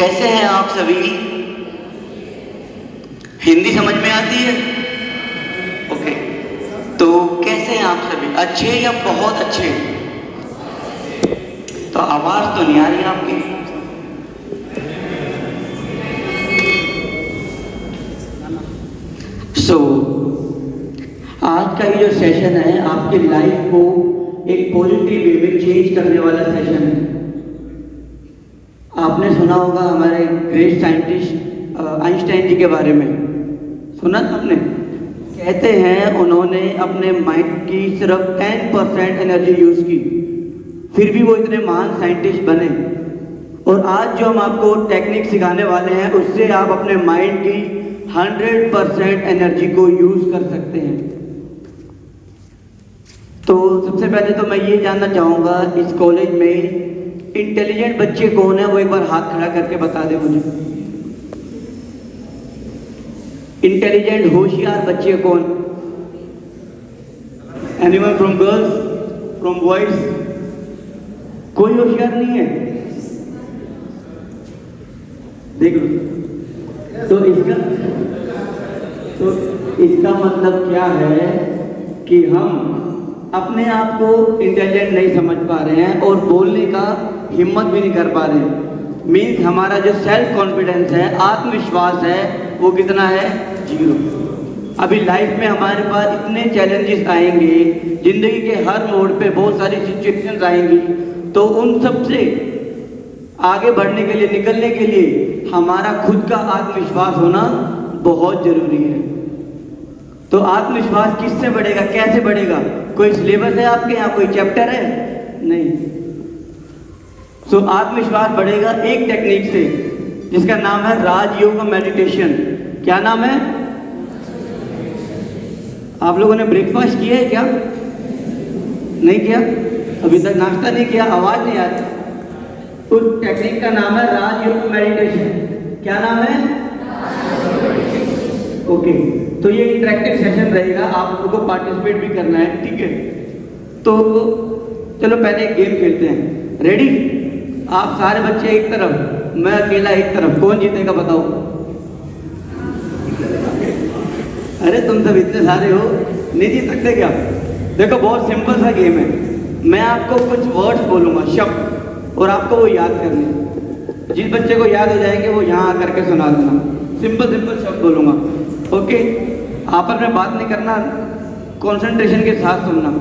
कैसे हैं आप सभी? हिंदी समझ में आती है? ओके, तो कैसे हैं आप सभी? अच्छे या बहुत अच्छे? तो आवाज तो नहीं आ रही आपकी। आज का ये जो सेशन है आपकी लाइफ को एक पॉजिटिव वे में चेंज करने वाला सेशन है। आपने सुना होगा हमारे ग्रेट साइंटिस्ट आइंस्टाइन जी के बारे में, सुना आपने? कहते हैं उन्होंने अपने माइंड की सिर्फ 10% एनर्जी यूज की, फिर भी वो इतने महान साइंटिस्ट बने। और आज जो हम आपको टेक्निक सिखाने वाले हैं उससे आप अपने माइंड की 100% एनर्जी को यूज कर सकते हैं। तो सबसे पहले तो मैं ये जानना चाहूँगा इस कॉलेज में इंटेलिजेंट बच्चे कौन है, वो एक बार हाथ खड़ा करके बता दे मुझे। इंटेलिजेंट होशियार बच्चे कौन? Anyone from girls, from boys? कोई होशियार नहीं है? देख लो। तो इसका मतलब क्या है कि हम अपने आप को इंटेलिजेंट नहीं समझ पा रहे हैं और बोलने का हिम्मत भी नहीं कर पा रहे हैं। मीन्स हमारा जो सेल्फ कॉन्फिडेंस है, आत्मविश्वास है, वो कितना है? 0। अभी लाइफ में हमारे पास इतने चैलेंजेस आएंगे, जिंदगी के हर मोड़ पे बहुत सारी सिचुएशंस आएंगी, तो उन सब से आगे बढ़ने के लिए, निकलने के लिए हमारा खुद का आत्मविश्वास होना बहुत जरूरी है। तो आत्मविश्वास किससे बढ़ेगा, कैसे बढ़ेगा? कोई सिलेबस है आपके यहाँ, कोई चैप्टर है? नहीं। तो आत्मविश्वास बढ़ेगा एक टेक्निक से जिसका नाम है राजयोग मेडिटेशन। क्या नाम है? आप लोगों ने ब्रेकफास्ट किया है क्या? नहीं किया? अभी तक नाश्ता नहीं किया? आवाज नहीं आ रही। उस टेक्निक का नाम है राजयोग मेडिटेशन। क्या नाम है? ओके, तो ये इंटरेक्टिव सेशन रहेगा, आप लोगों को पार्टिसिपेट भी करना है, ठीक है? तो चलो पहले एक गेम खेलते हैं। रेडी? आप सारे बच्चे एक तरफ, मैं अकेला एक तरफ। कौन जीतेगा बताओ? अरे तुम सब इतने सारे हो, नहीं जीत सकते क्या? देखो बहुत सिंपल सा गेम है। मैं आपको कुछ वर्ड्स बोलूंगा, शब्द, और आपको वो याद करने। जिस बच्चे को याद हो जाएंगे वो यहाँ आकर के सुना देना। सिंपल शब्द बोलूंगा, ओके? आपस में बात नहीं करना, कंसंट्रेशन के साथ सुनना।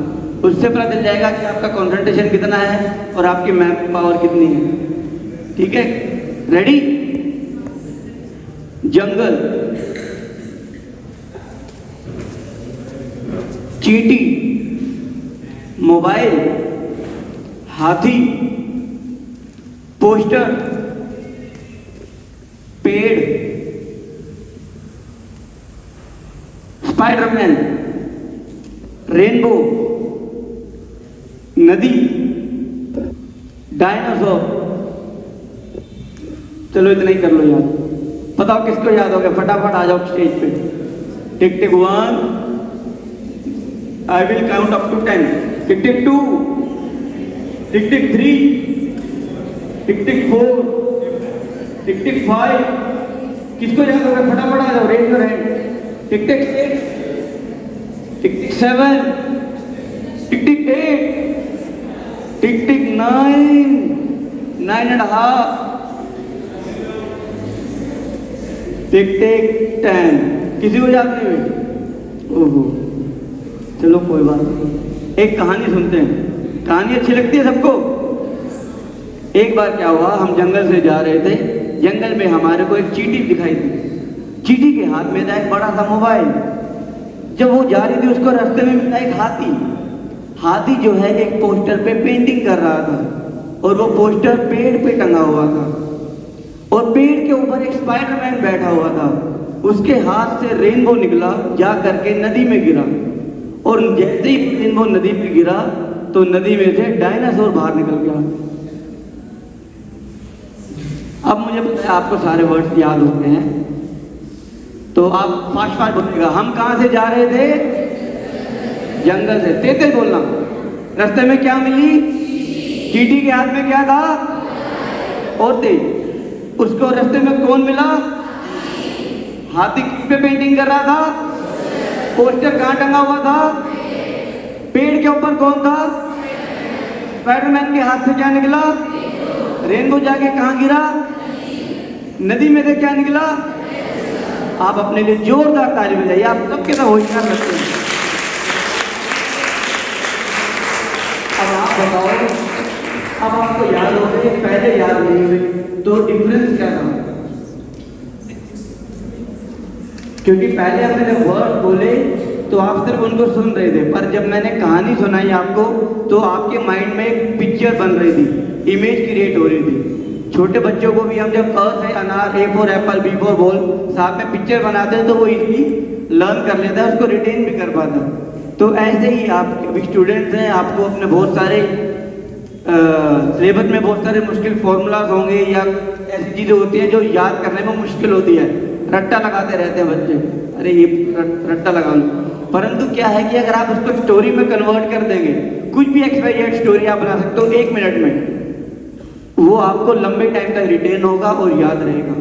उससे पता चल जाएगा कि आपका कंसंट्रेशन कितना है और आपकी मेमोरी पावर कितनी है, ठीक है? रेडी? जंगल, चींटी, मोबाइल, हाथी, पोस्टर, पेड़, स्पाइडरमैन, रेनबो, नदी, डायनासोर। चलो इतना ही कर लो याद। बताओ किसको याद हो गया? फटाफट आ जाओ स्टेज पे। Tick tick 1, I will count up to 10। Tick tick 2, tick tick 3, tick tick 4, tick tick 5। किसको याद हो गया? फटाफट आ जाओ, raise your hand. Tick tick 6, tick tick 7, tick tick 8, tick tick 9, 9.5, tick tick 10। किसी को याद नहीं हुई? ओहो, चलो कोई बात नहीं। एक कहानी सुनते हैं। कहानी अच्छी लगती है सबको? एक बार क्या हुआ, हम जंगल से जा रहे थे। जंगल में हमारे को एक चींटी दिखाई दी। चींटी के हाथ में था एक बड़ा सा मोबाइल। जब वो जा रही थी उसको रास्ते में मिला एक हाथी। हाथी जो है एक पोस्टर पे पेंटिंग कर रहा था और वो पोस्टर पेड़ पे टंगा हुआ था और पेड़ के ऊपर एक स्पाइडरमैन बैठा हुआ था। उसके हाथ से रेनबो निकला, जा करके नदी में गिरा, और जैसे ही रेनबो नदी पे गिरा तो नदी में से डायनासोर बाहर निकल गया। अब मुझे पता है आपको सारे वर्ड्स याद होते हैं, तो आप फास्ट बोलिएगा। हम कहां से जा रहे थे? जंगल से। तेज बोलना। रास्ते में क्या मिली? चींटी के हाथ में क्या था? और तेज। उसको रास्ते में कौन मिला? हाथी किस पे पेंटिंग कर रहा था? पोस्टर कहाँ टंगा हुआ था? पेड़ के ऊपर कौन था? स्पाइडरमैन के हाथ से क्या निकला? रेनबो जाके कहाँ गिरा? नदी में से क्या निकला? आप अपने लिए जोरदार ताली बजाइए, आप सबके साथ होशियार लगते हैं। अब आप बताओ, अब आपको याद हो गए, पहले याद नहीं हुए, तो डिफरेंस क्या था? क्योंकि पहले हमने जब वर्ड बोले तो आप सिर्फ उनको सुन रहे थे, पर जब मैंने कहानी सुनाई आपको तो आपके माइंड में एक पिक्चर बन रही थी, इमेज क्रिएट हो रही थी। छोटे बच्चों को भी हम जब अ से अनार, A for apple, B for ball साथ में पिक्चर बनाते हैं तो वो इजली लर्न कर लेता है, उसको रिटेन भी कर पाता है। तो ऐसे ही आप अभी स्टूडेंट्स हैं, आपको अपने बहुत सारे सिलेबस में बहुत सारे मुश्किल फॉर्मूलाज होंगे या ऐसी चीज़ें होती हैं जो याद करने में मुश्किल होती है। रट्टा लगाते रहते हैं बच्चे, अरे ये रट्टा लगा लो। परंतु क्या है कि अगर आप उसको स्टोरी में कन्वर्ट कर देंगे, कुछ भी एक्सपायरी स्टोरी आप बना सकते हो 1 मिनट में, वो आपको लंबे टाइम तक रिटेन होगा और याद रहेगा।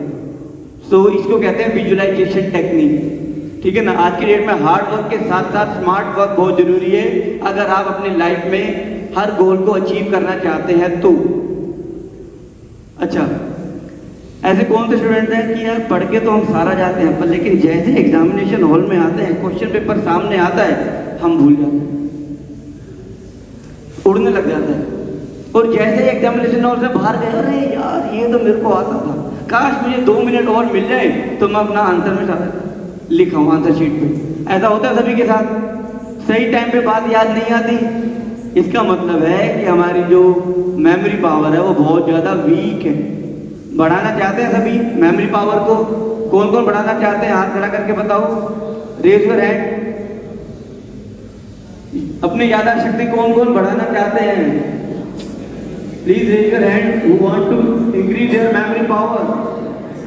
सो इसको कहते हैं विजुअलाइजेशन टेक्निक। ठीक है ना। आज की डेट में हार्ड वर्क के साथ साथ स्मार्ट वर्क बहुत जरूरी है अगर आप अपनी लाइफ में हर गोल को अचीव करना चाहते हैं तो। अच्छा, ऐसे कौन से स्टूडेंट हैं कि यार पढ़ के तो हम सारा जाते हैं, पर लेकिन जैसे एग्जामिनेशन हॉल में आते हैं, क्वेश्चन पेपर सामने आता है, हम भूल जाते हैं, उड़ने लग जाता है। और जैसे एग्जामिनेशन हॉल से बाहर गए, अरे यार ये तो मेरे को आता था, काश मुझे 2 मिनट और मिल जाए तो मैं अपना आंसर में लिखा हूँ आंसर शीट पे। ऐसा होता है सभी के साथ। सही टाइम पे बात याद नहीं आती, इसका मतलब है कि हमारी जो मेमोरी पावर है वो बहुत ज़्यादा वीक है। बढ़ाना चाहते हैं सभी मेमोरी पावर को? कौन कौन बढ़ाना चाहते हैं? हाथ खड़ा करके बताओ, रेज योर हैंड। अपनी याददाश्त शक्ति कौन कौन बढ़ाना चाहते हैं? Please raise your hand who want to increase their memory power.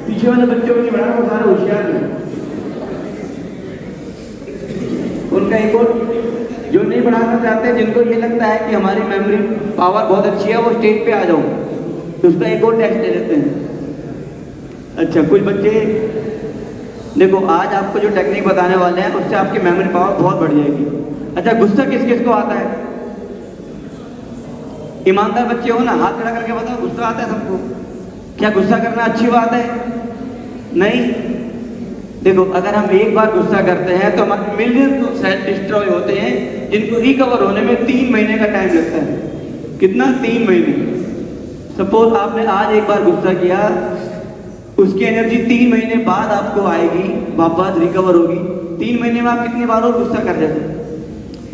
पीछे वाले बच्चों को नहीं बढ़ाना, वो सारे होशियार हैं। उनका एक और जो नहीं बढ़ाना चाहते, जिनको ये लगता है कि हमारी मेमोरी पावर बहुत अच्छी है, वो स्टेज पे आ जाओ, तो उसका एक और टेस्ट ले लेते हैं। अच्छा, कुछ बच्चे देखो, आज आपको जो टेक्निक बताने वाले हैं उससे आपकी मेमोरी पावर बहुत बढ़ जाएगी। अच्छा, गुस्सा किस किस को आता है? ईमानदार बच्चे हो ना, हाथ खड़ा करके बताओ, गुस्सा आता है सबको? क्या गुस्सा करना अच्छी बात है? नहीं। देखो, अगर हम एक बार गुस्सा करते हैं तो हमारे मिलियन सेल डिस्ट्रॉय होते हैं, जिनको रिकवर होने में 3 महीने का टाइम लगता है। कितना? 3 महीने। सपोज आपने आज एक बार गुस्सा किया, उसकी एनर्जी 3 महीने बाद आपको आएगी, वापस रिकवर होगी। 3 महीने में आप कितनी बार और गुस्सा कर जाते हैं?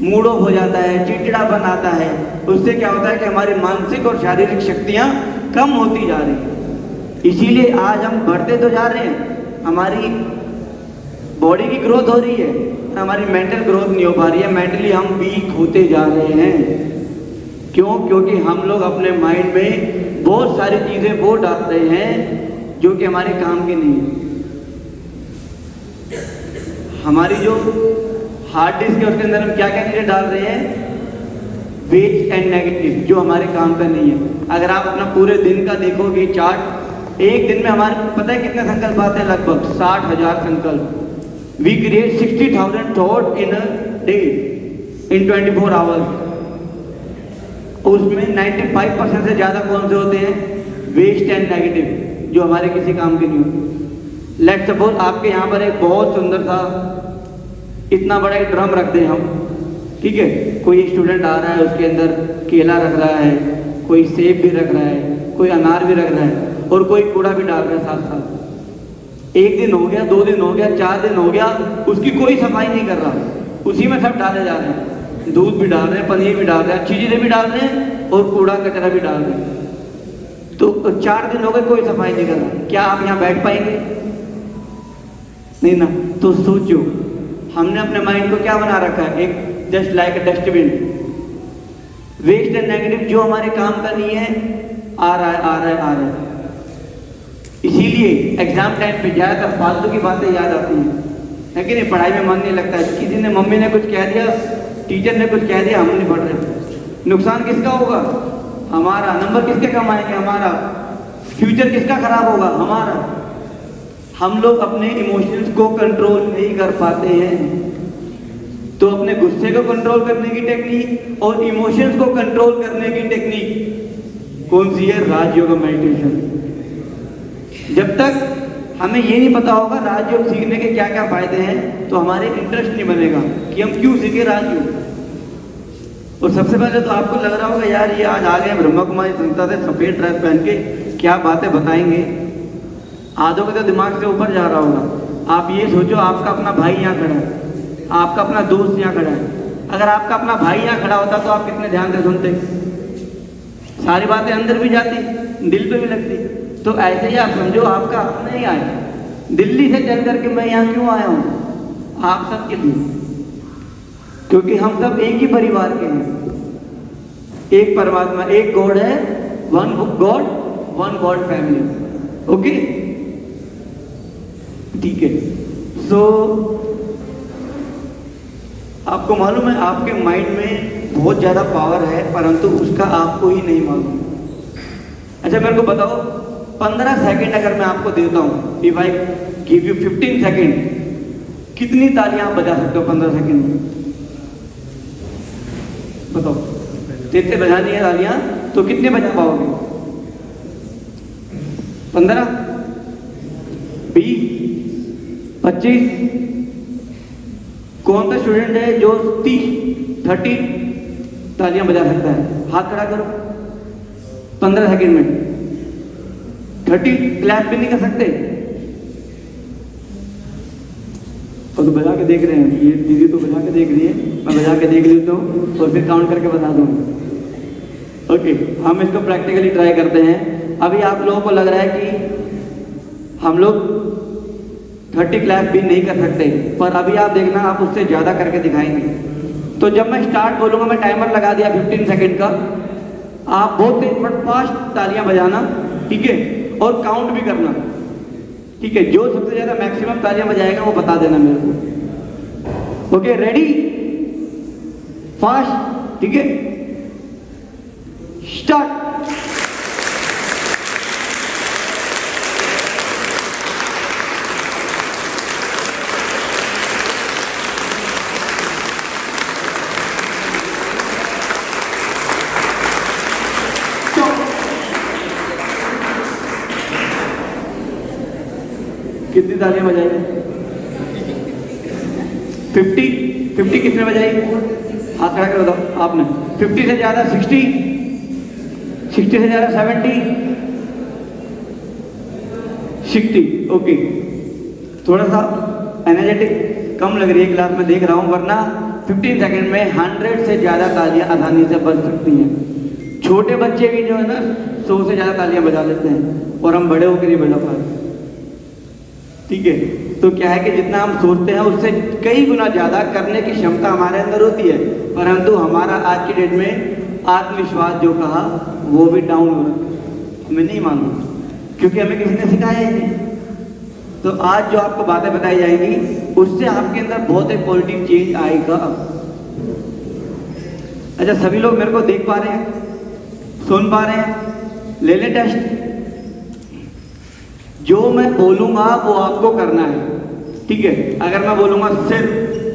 मूड ऑफ हो जाता है, चिड़चिड़ापन आता है। उससे क्या होता है कि हमारी मानसिक और शारीरिक शक्तियाँ कम होती जा रही हैं। इसीलिए आज हम बढ़ते तो जा रहे हैं, हमारी बॉडी की ग्रोथ हो रही है, हमारी मेंटल ग्रोथ नहीं हो पा रही है। मेंटली हम वीक होते जा रहे हैं। क्यों? क्योंकि हम लोग अपने माइंड में बहुत सारी चीजें वो डाल रहे हैं जो कि हमारे काम की नहीं है। हमारी जो हार्ड डिस्क है उसके अंदर हम क्या क्या चीजें डाल रहे हैं? वेस्ट एंड नेगेटिव, जो हमारे काम का नहीं है। अगर आप अपना पूरे दिन का देखोगे चार्ट, एक दिन में हमारे पता है कितने संकल्प आते हैं? लगभग 60,000 संकल्प। We create 60,000 thought in a day, in 24 hours. उसमें 95% से ज़्यादा कौन से होते हैं? वेस्ट एंड नेगेटिव, जो हमारे किसी काम के नहीं होते। लेट्स सपोज आपके यहाँ पर एक बहुत सुंदर सा इतना बड़ा एक ड्रम रख दें हम, ठीक है? कोई स्टूडेंट आ रहा है, उसके अंदर केला रख रहा है, कोई सेब भी रख रहा है, कोई अनार भी रख रहा है, और कोई कूड़ा भी डाल रहा है साथ साथ। 1 दिन हो गया, 2 दिन हो गया, 4 दिन हो गया, उसकी कोई सफाई नहीं कर रहा, उसी में सब डाले जा रहे हैं। दूध भी डाल रहे हैं, पनीर भी डाल रहे हैं, अच्छी चीज़ें भी डाल रहे हैं, और कूड़ा कचरा भी डाल रहे हैं। तो 4 दिन हो गए, कोई सफाई नहीं कर रहा। क्या आप यहाँ बैठ पाएंगे? नहीं ना। तो सोचो, हमने अपने माइंड को क्या बना रखा है? एक just like a dustbin. Waste and negative जो हमारे काम का नहीं है, आ रहा है, आ रहा है, आ रहा है। इसीलिए एग्जाम टाइम पे ज़्यादातर फालतू की बातें याद आती हैं, है कि नहीं? पढ़ाई में मन नहीं लगता है। किसी ने, मम्मी ने कुछ कह दिया, टीचर ने कुछ कह दिया, हम नहीं पढ़ रहे। नुकसान किसका होगा? हमारा। नंबर किसके कम आएंगे? हमारा। फ्यूचर किसका खराब होगा? हमारा। हम लोग अपने इमोशंस को कंट्रोल नहीं कर पाते हैं, तो अपने गुस्से को कंट्रोल करने की टेक्निक और इमोशंस को कंट्रोल करने की टेक्निक कौन सी है? राजयोग मेडिटेशन। जब तक हमें ये नहीं पता होगा राजयोग सीखने के क्या क्या फायदे हैं, तो हमारे इंटरेस्ट नहीं बनेगा कि हम क्यों सीखे राजयोग। और सबसे पहले तो आपको लग रहा होगा यार ये आज आ गए ब्रह्मा कुमारी संस्था से सफेद ड्रेस पहन के, क्या बातें बताएंगे। आधों के तो दिमाग से ऊपर जा रहा होगा। आप ये सोचो आपका अपना भाई यहाँ खड़ा है, आपका अपना दोस्त यहाँ खड़ा है। अगर आपका अपना भाई यहाँ खड़ा होता तो आप कितने ध्यान से सुनते, सारी बातें अंदर भी जाती, दिल पे भी लगती। तो ऐसे ही आप समझो आपका अपना ही आया, दिल्ली से चल करके मैं यहाँ क्यों आया हूँ? आप सब के लिए, क्योंकि हम सब एक ही परिवार के हैं, एक परमात्मा, एक गॉड है, one God one God family. Okay, ठीक है। सो आपको मालूम है आपके माइंड में बहुत ज्यादा पावर है, परंतु उसका आपको ही नहीं मालूम। अच्छा मेरे को बताओ, 15 सेकंड अगर मैं आपको देता हूं, if I give you 15 second, कितनी तालियां आप बजा सकते हो 15 सेकंड में? बताओ। जितने बजानी है तालियां तो कितने बजा पाओगे? 15, 20, 25? कौन सा स्टूडेंट है जो 30 तालियां बजा सकता है? हाथ खड़ा करो। 15 सेकंड में 30 क्लैप भी नहीं कर सकते? और तो बजा के देख रहे हैं, ये दीदी तो बजा के देख रही है, मैं बजा के देख लेता हूँ और फिर काउंट करके बता दूंगा। ओके, हम इसको प्रैक्टिकली ट्राई करते हैं। अभी आप लोगों को लग रहा है कि हम लोग 30 क्लैप भी नहीं कर सकते, पर अभी आप देखना आप उससे ज्यादा करके दिखाएंगे। तो जब मैं स्टार्ट बोलूंगा, मैं टाइमर लगा दिया 15 सेकंड का, आप बहुत तेज बट फास्ट तालियां बजाना, ठीक है? और काउंट भी करना, ठीक है? जो सबसे ज्यादा मैक्सिमम तालियां बजाएगा वो बता देना मेरे को। ओके, रेडी, फास्ट, ठीक है? स्टार्ट। कितनी तालियां बजाई? 50 कितने बजाई? हाथ खड़ा कर बताओ आपने। 50 से ज्यादा 60 से ज्यादा 60। ओके, थोड़ा सा एनर्जेटिक कम लग रही है क्लास में, देख रहा हूं, वरना 15 सेकंड में 100 से ज्यादा तालियां आसानी से बज सकती हैं। छोटे बच्चे भी जो है ना 100 से ज्यादा तालियां बजा लेते हैं, और हम बड़े होकर नहीं बजा पाते, ठीक है? तो क्या है कि जितना हम सोचते हैं उससे कई गुना ज्यादा करने की क्षमता हमारे अंदर होती है, परंतु हमारा आज की डेट में आत्मविश्वास जो कहा वो भी डाउन हो रहा है। हमें नहीं मालूम, क्योंकि हमें किसी ने सिखाया ही नहीं। तो आज जो आपको बातें बताई जाएंगी उससे आपके अंदर बहुत एक पॉजिटिव चेंज आएगा। अच्छा, सभी लोग मेरे को देख पा रहे हैं, सुन पा रहे हैं? ले ले टेस्ट। जो मैं बोलूंगा वो आपको करना है, ठीक है? अगर मैं बोलूंगा सिर,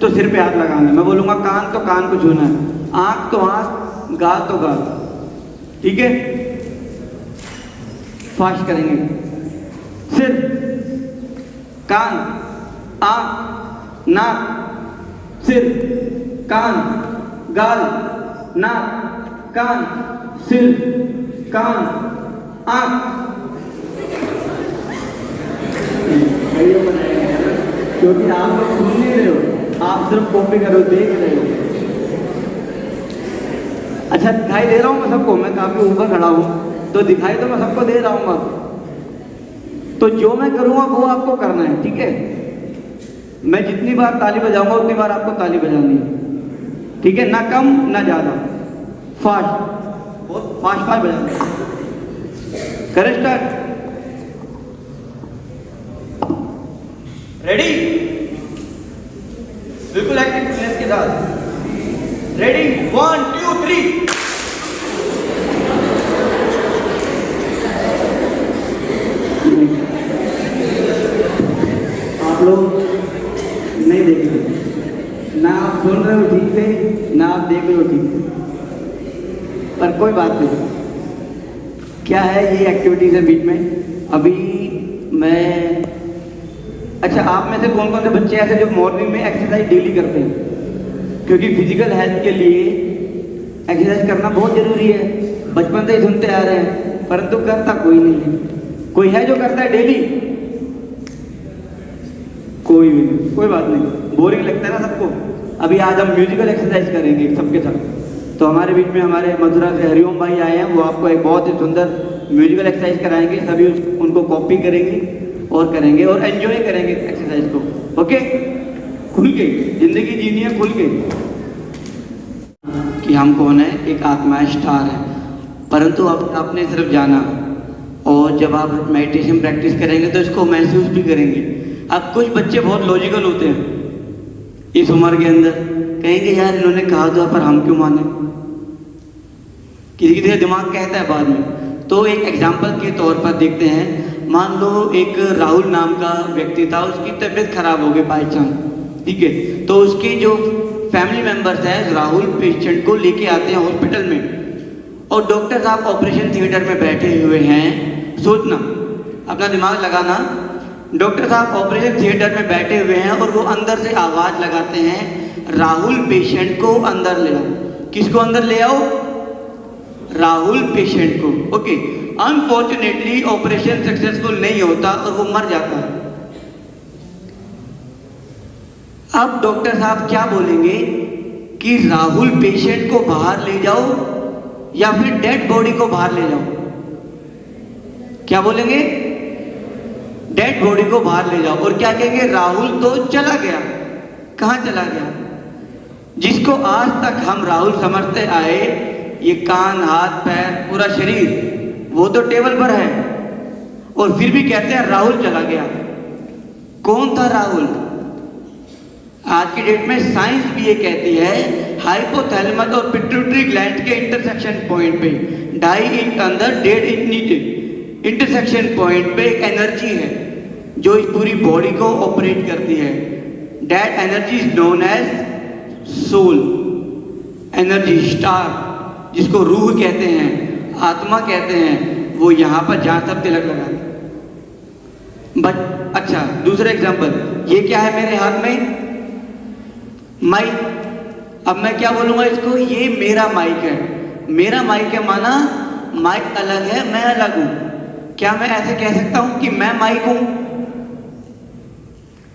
तो सिर पे हाथ लगाना है। मैं बोलूंगा कान, तो कान को छूना है। आंख तो आंख, गाल तो गाल, ठीक है? फास्ट करेंगे। सिर, कान, आंख, नाक, सिर, कान, गाल, नाक, कान, सिर, कान, आंख। क्योंकि आप लोग सुन नहीं रहे हो, आप सिर्फ कॉपी करो, देख रहे हो। अच्छा, दिखाई दे रहा हूं मैं सबको, मैं काफी ऊपर खड़ा हूं, तो दिखाई तो मैं सबको दे रहा हूं। तो जो मैं करूंगा वो आपको करना है, ठीक है? मैं जितनी बार ताली बजाऊंगा उतनी बार आपको ताली बजानी है, ठीक है? ना कम ना ज्यादा, फास्ट, बहुत फास्ट बजाना। करें स्टार्ट। रेडी? बिल्कुल एक्टिव फिटनेस के साथ। रेडी? 1 2 3। लोग नहीं देख रहे, ना आप सुन रहे हो ठीक से, ना आप देख रहे हो ठीक से, पर कोई बात नहीं। क्या है ये एक्टिविटीज़ है बीच में। अभी मैं, अच्छा, आप में से कौन कौन से बच्चे ऐसे जो मॉर्निंग में एक्सरसाइज डेली करते हैं? क्योंकि फिजिकल हेल्थ के लिए एक्सरसाइज करना बहुत ज़रूरी है, बचपन से ही सुनते आ रहे हैं, परंतु करता कोई नहीं है। कोई है जो करता है डेली? कोई भी नहीं, कोई बात नहीं, बोरिंग लगता है ना सबको। अभी आज हम म्यूजिकल एक्सरसाइज करेंगे सबके साथ। तो हमारे बीच में हमारे मथुरा से हरिओम भाई आए हैं, वो आपको एक बहुत ही सुंदर म्यूजिकल एक्सरसाइज कराएंगे। सभी उनको कॉपी करेंगे और एंजॉय करेंगे एक्सरसाइज को। ओके, खुल के जिंदगी जीनी है, खुल के। कि हम कौन है, एक आत्मा स्टार है, परंतु अब आपने सिर्फ जाना, और जब आप मेडिटेशन प्रैक्टिस करेंगे तो इसको महसूस भी करेंगे। अब कुछ बच्चे बहुत लॉजिकल होते हैं इस उम्र के अंदर, कहेंगे यार इन्होंने कहा था पर हम क्यों माने, किसी किसी दिमाग कहता है बाद में। तो एक एग्जाम्पल के तौर पर देखते हैं, मान लो एक राहुल नाम का व्यक्ति था, उसकी तबीयत खराब हो गई बाई चांस, ठीक है। तो उसके जो फैमिली मेंबर्स हैं, राहुल पेशेंट को लेके आते हैं हॉस्पिटल में, और डॉक्टर साहब ऑपरेशन थिएटर में बैठे हुए हैं। सोचना, अपना दिमाग लगाना, डॉक्टर साहब ऑपरेशन थिएटर में बैठे हुए हैं और वो अंदर से आवाज लगाते हैं, राहुल पेशेंट को अंदर ले आओ। किसको अंदर ले आओ? राहुल पेशेंट को। ओके, अनफॉर्चुनेटली ऑपरेशन सक्सेसफुल नहीं होता और वो मर जाता है। अब डॉक्टर साहब क्या बोलेंगे कि राहुल पेशेंट को बाहर ले जाओ या फिर डेड बॉडी को बाहर ले जाओ? क्या बोलेंगे? डेड बॉडी को बाहर ले जाओ। और क्या कहेंगे? राहुल तो चला गया। कहां चला गया? जिसको आज तक हम राहुल समझते आए, ये कान, हाथ, पैर, पूरा शरीर, वो तो टेबल पर है, और फिर भी कहते हैं राहुल चला गया। कौन था राहुल? आज की डेट में साइंस भी ये कहती है, हाइपोथैलेमस और पिट्यूटरी ग्लैंड के इंटरसेक्शन पॉइंट पे 2.5 इंच अंदर 1.5 इंच नीचे इंटरसेक्शन पॉइंट पे एक एनर्जी है जो इस पूरी बॉडी को ऑपरेट करती है। That energy is known as soul energy, star, जिसको रूह कहते हैं, आत्मा कहते हैं। वो यहाँ पर जहाँ सब तिलक लगाते हैं। बट अच्छा, दूसरा एग्जाम्पल, ये क्या है मेरे हाथ में? माइक। अब मैं क्या बोलूंगा इसको? ये मेरा माइक है। मेरा माइक है माना माइक अलग है, मैं अलग हूं। क्या मैं ऐसे कह सकता हूं कि मैं माइक हूं?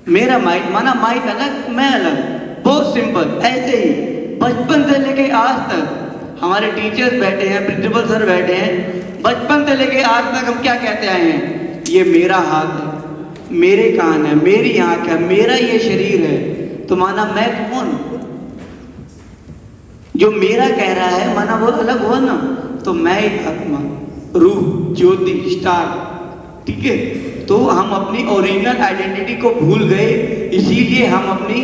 मेरा माइक माना माइक अलग, मैं अलग। बहुत सिंपल। ऐसे ही बचपन से लेके आज तक हमारे टीचर्स बैठे हैं, प्रिंसिपल सर बैठे हैं, बचपन से लेके आज तक हम क्या कहते आए हैं? ये मेरा हाथ है, मेरे कान है, मेरी आंख है, मेरा ये शरीर है। तो माना मैं कौन? जो मेरा कह रहा है माना वो अलग हुआ ना। तो मैं एक आत्मा, रूह, ज्योति, स्टार, ठीक है। तो हम अपनी ओरिजिनल आइडेंटिटी को भूल गए, इसीलिए हम अपनी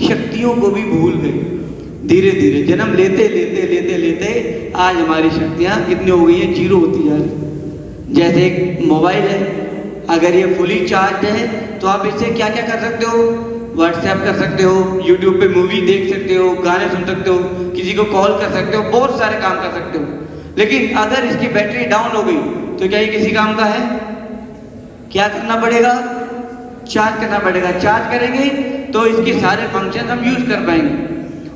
शक्तियों को भी भूल गए। धीरे धीरे जन्म लेते लेते लेते लेते आज हमारी शक्तियां कितनी हो गई हैं? 0 होती जा रही। जैसे एक मोबाइल है, अगर ये फुली चार्ज है तो आप इससे क्या क्या कर सकते हो? व्हाट्सएप कर सकते हो, यूट्यूब पे मूवी देख सकते हो, गाने सुन सकते हो, किसी को कॉल कर सकते हो, बहुत सारे काम कर सकते हो। लेकिन अगर इसकी बैटरी डाउन हो गई तो क्या ये किसी काम का है? क्या करना पड़ेगा? चार्ज करना पड़ेगा। चार्ज करेंगे तो इसके सारे फंक्शन हम यूज कर पाएंगे।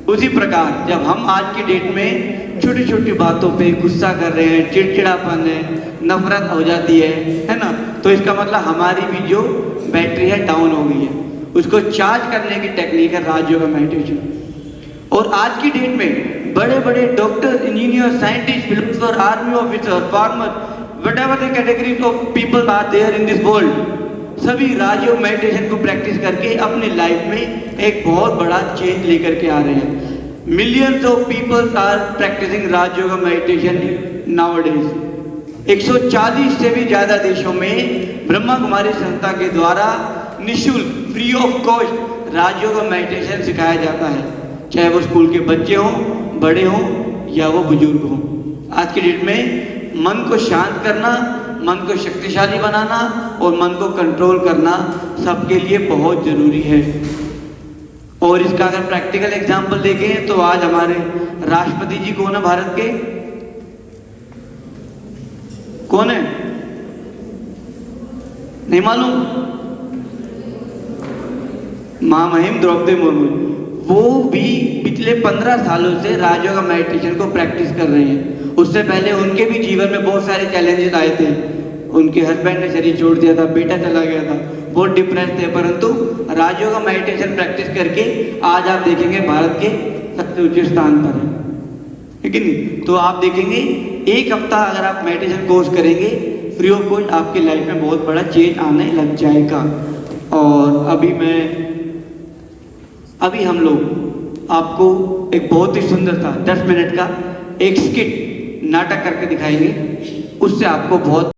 उसी प्रकार जब हम आज की डेट में छोटी छोटी बातों पे गुस्सा कर रहे हैं, चिड़चिड़ापन है, नफरत हो जाती है ना, तो इसका मतलब हमारी भी जो बैटरी है डाउन हो गई है। उसको चार्ज करने की टेक्निक है राजयोग मेडिटेशन। और आज की डेट में बड़े बड़े doctor, engineer, scientist, philosopher, army officer, farmer, whatever the categories of people are there in this world, सभी राजयोग मेडिटेशन को प्रैक्टिस करके अपने लाइफ में एक बहुत बड़ा चेंज लेकर के आ रहे हैं। Millions of peoples are practising Rajyoga meditation nowadays. 140 से भी ज्यादा देशों में ब्रह्मा कुमारी संस्था के द्वारा निःशुल्क, free of cost Rajyoga meditation सिखाया जाता है, चाहे वो स्कूल के बच्चे हों, बड़े हों या वो बुजुर्ग हों। आज की डेट में मन को शांत करना, मन को शक्तिशाली बनाना और मन को कंट्रोल करना सबके लिए बहुत जरूरी है। और इसका अगर प्रैक्टिकल एग्जाम्पल देखें तो आज हमारे राष्ट्रपति जी कौन है भारत के? कौन है? नहीं मालूम? महामहिम द्रौपदी मुर्मू। वो भी पिछले 15 सालों से राजयोगा मेडिटेशन को प्रैक्टिस कर रहे हैं। उससे पहले उनके भी जीवन में बहुत सारे चैलेंजेस आए थे। उनके हस्बैंड ने शरीर छोड़ दिया था, बेटा चला गया था, बहुत डिप्रेस थे, परंतु राजयोगा मेडिटेशन प्रैक्टिस करके आज आप देखेंगे भारत के सबसे ऊंचे स्थान पर है, ठीक है नहीं? तो आप देखेंगे एक हफ्ता अगर आप मेडिटेशन कोर्स करेंगे फ्री ऑफ कॉस्ट, आपकी लाइफ में बहुत बड़ा चेंज आने लग जाएगा। और अभी हम लोग आपको एक बहुत ही सुंदर सा 10 मिनट का एक स्किट नाटक करके दिखाएंगे, उससे आपको बहुत